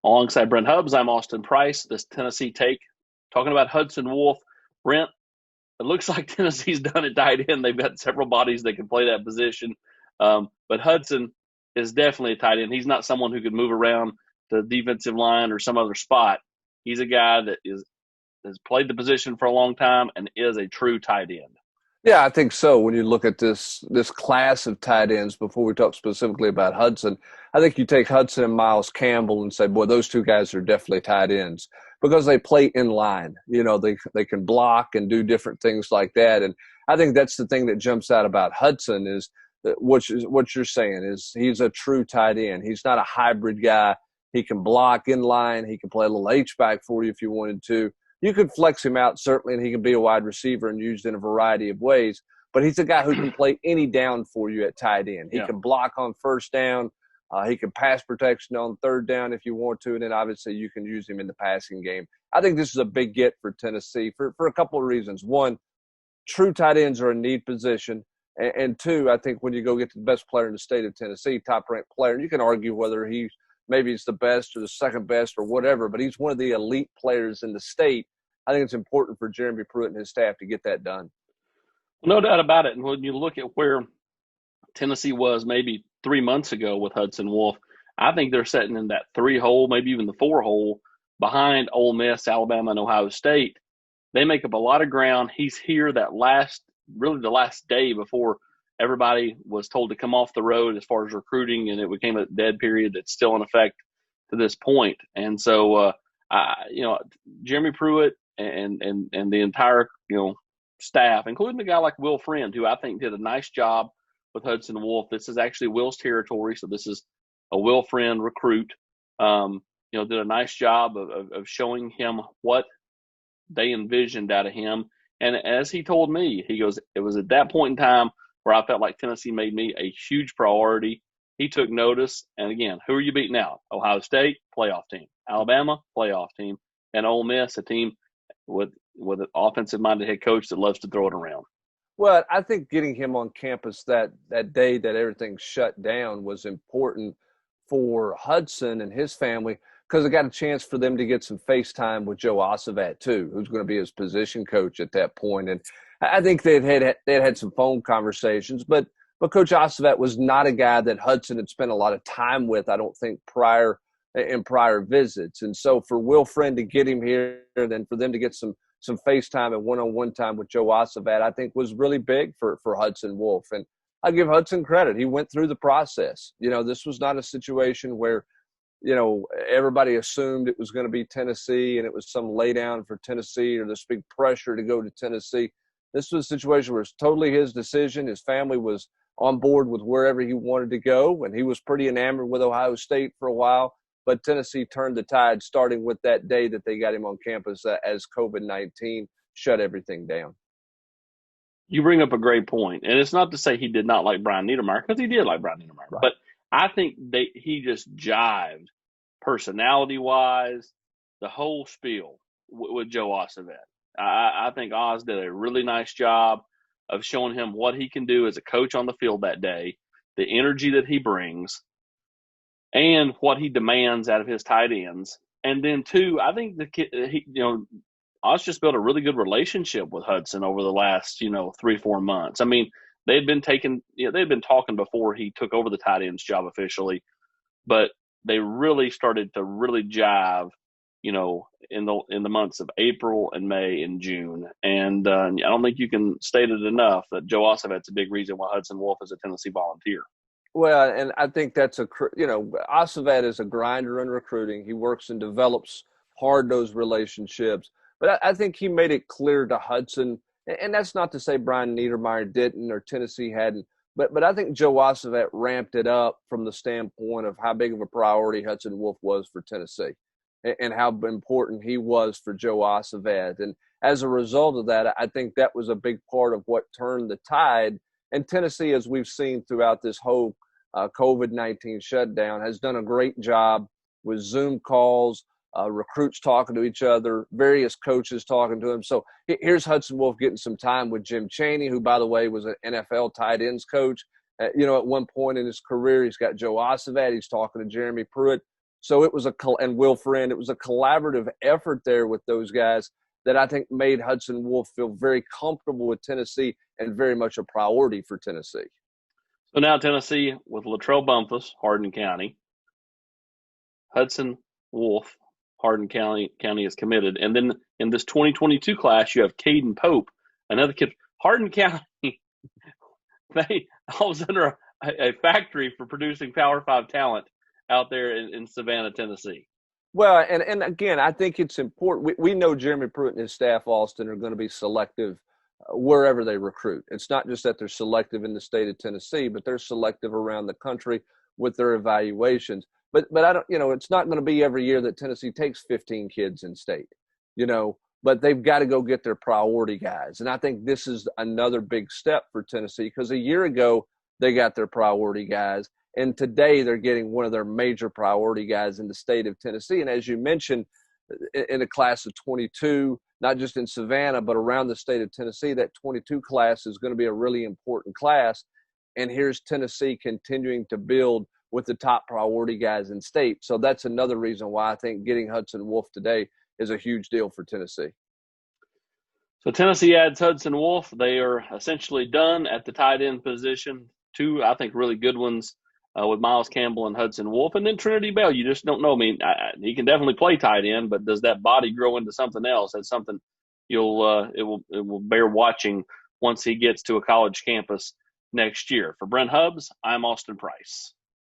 Alongside Brent Hubbs, I'm Austin Price. This Tennessee take, talking about Hudson Wolfe. Brent, it looks like Tennessee's done at tight end. They've got several bodies that can play that position. But Hudson is definitely a tight end. He's not someone who could move around the defensive line or some other spot. He's a guy that has played the position for a long time and is a true tight end. Yeah, I think so. When you look at this class of tight ends, before we talk specifically about Hudson, I think you take Hudson and Miles Campbell and say, boy, those two guys are definitely tight ends because they play in line. You know, they can block and do different things like that. And I think that's the thing that jumps out about Hudson is that what you're saying is he's a true tight end. He's not a hybrid guy. He can block in line. He can play a little H-back for you if you wanted to. You could flex him out, certainly, and he can be a wide receiver and used in a variety of ways. But he's a guy who can play any down for you at tight end. He can block on first down. He can pass protection on third down if you want to. And then, obviously, you can use him in the passing game. I think this is a big get for Tennessee for a couple of reasons. One, true tight ends are a need position. And two, I think when you go get to the best player in the state of Tennessee, top-ranked player, and you can argue whether maybe he's the best or the second best or whatever, but he's one of the elite players in the state. I think it's important for Jeremy Pruitt and his staff to get that done. No doubt about it. And when you look at where Tennessee was maybe 3 months ago with Hudson Wolfe, I think they're sitting in that 3 hole, maybe even the 4 hole behind Ole Miss, Alabama, and Ohio State. They make up a lot of ground. He's here the last day before everybody was told to come off the road as far as recruiting, and it became a dead period that's still in effect to this point. And so, Jeremy Pruitt and the entire, staff, including a guy like Will Friend, who I think did a nice job with Hudson Wolfe. This is actually Will's territory, so this is a Will Friend recruit. Did a nice job of showing him what they envisioned out of him. And as he told me, he goes, it was at that point in time where I felt like Tennessee made me a huge priority. He took notice. And again, who are you beating out? Ohio State, playoff team. Alabama, playoff team. And Ole Miss, a team with an offensive-minded head coach that loves to throw it around. Well, I think getting him on campus that day that everything shut down was important for Hudson and his family because it got a chance for them to get some face time with Joe Ossavat, too, who's going to be his position coach at that point. And I think they'd had some phone conversations, but Coach Ossavat was not a guy that Hudson had spent a lot of time with, I don't think, in prior visits. And so for Will Friend to get him here, then for them to get some FaceTime and one-on-one time with Joe Ossavat, I think was really big for Hudson Wolfe. And I give Hudson credit. He went through the process. This was not a situation where, everybody assumed it was going to be Tennessee and it was some laydown for Tennessee or this big pressure to go to Tennessee. This was a situation where it's totally his decision. His family was on board with wherever he wanted to go, and he was pretty enamored with Ohio State for a while. But Tennessee turned the tide starting with that day that they got him on campus as COVID-19 shut everything down. You bring up a great point. And it's not to say he did not like Brian Niedermeyer, because he did like Brian Niedermeyer. Right. But I think he just jived personality-wise, the whole spiel with Joe Ossavat. I think Oz did a really nice job of showing him what he can do as a coach on the field that day, the energy that he brings, and what he demands out of his tight ends. And then, too, I think the kid, Oz just built a really good relationship with Hudson over the last, 3-4 months. I mean, they'd been talking before he took over the tight ends job officially, but they really started to really jive, in the months of April and May and June. And I don't think you can state it enough that Joe Ossavat's a big reason why Hudson Wolfe is a Tennessee Volunteer. Well, and I think that's Ossavat is a grinder in recruiting. He works and develops hard those relationships. But I think he made it clear to Hudson, and that's not to say Brian Niedermeyer didn't or Tennessee hadn't, but I think Joe Ossavat ramped it up from the standpoint of how big of a priority Hudson Wolfe was for Tennessee and how important he was for Joe Ossavat. And as a result of that, I think that was a big part of what turned the tide. And Tennessee, as we've seen throughout this whole COVID-19 shutdown, has done a great job with Zoom calls, recruits talking to each other, various coaches talking to him. So here's Hudson Wolfe getting some time with Jim Chaney, who, by the way, was an NFL tight ends coach. At one point in his career, he's got Joe Ossavat. He's talking to Jeremy Pruitt. So it was and Will Friend, it was a collaborative effort there with those guys that I think made Hudson Wolfe feel very comfortable with Tennessee and very much a priority for Tennessee. So now Tennessee with Latrell Bumpus, Hardin County, Hudson Wolfe, Hardin County is committed, and then in this 2022 class you have Caden Pope, another kid. Hardin County, they all of a sudden are a factory for producing Power Five talent out there in Savannah, Tennessee. Well, and again, I think it's important. We know Jeremy Pruitt and his staff, Austin, are going to be selective wherever they recruit. It's not just that they're selective in the state of Tennessee, but they're selective around the country with their evaluations. But I don't, it's not going to be every year that Tennessee takes 15 kids in state, but they've got to go get their priority guys. And I think this is another big step for Tennessee because a year ago they got their priority guys. And today they're getting one of their major priority guys in the state of Tennessee. And as you mentioned, in a class of 22, not just in Savannah, but around the state of Tennessee, that 22 class is going to be a really important class. And here's Tennessee continuing to build with the top priority guys in state. So that's another reason why I think getting Hudson Wolfe today is a huge deal for Tennessee. So Tennessee adds Hudson Wolfe. They are essentially done at the tight end position. Two, I think, really good ones with Miles Campbell and Hudson Wolfe. And then Trinity Bell, you just don't know. I mean, he can definitely play tight end, but does that body grow into something else? That's something it will bear watching once he gets to a college campus next year. For Brent Hubbs, I'm Austin Price.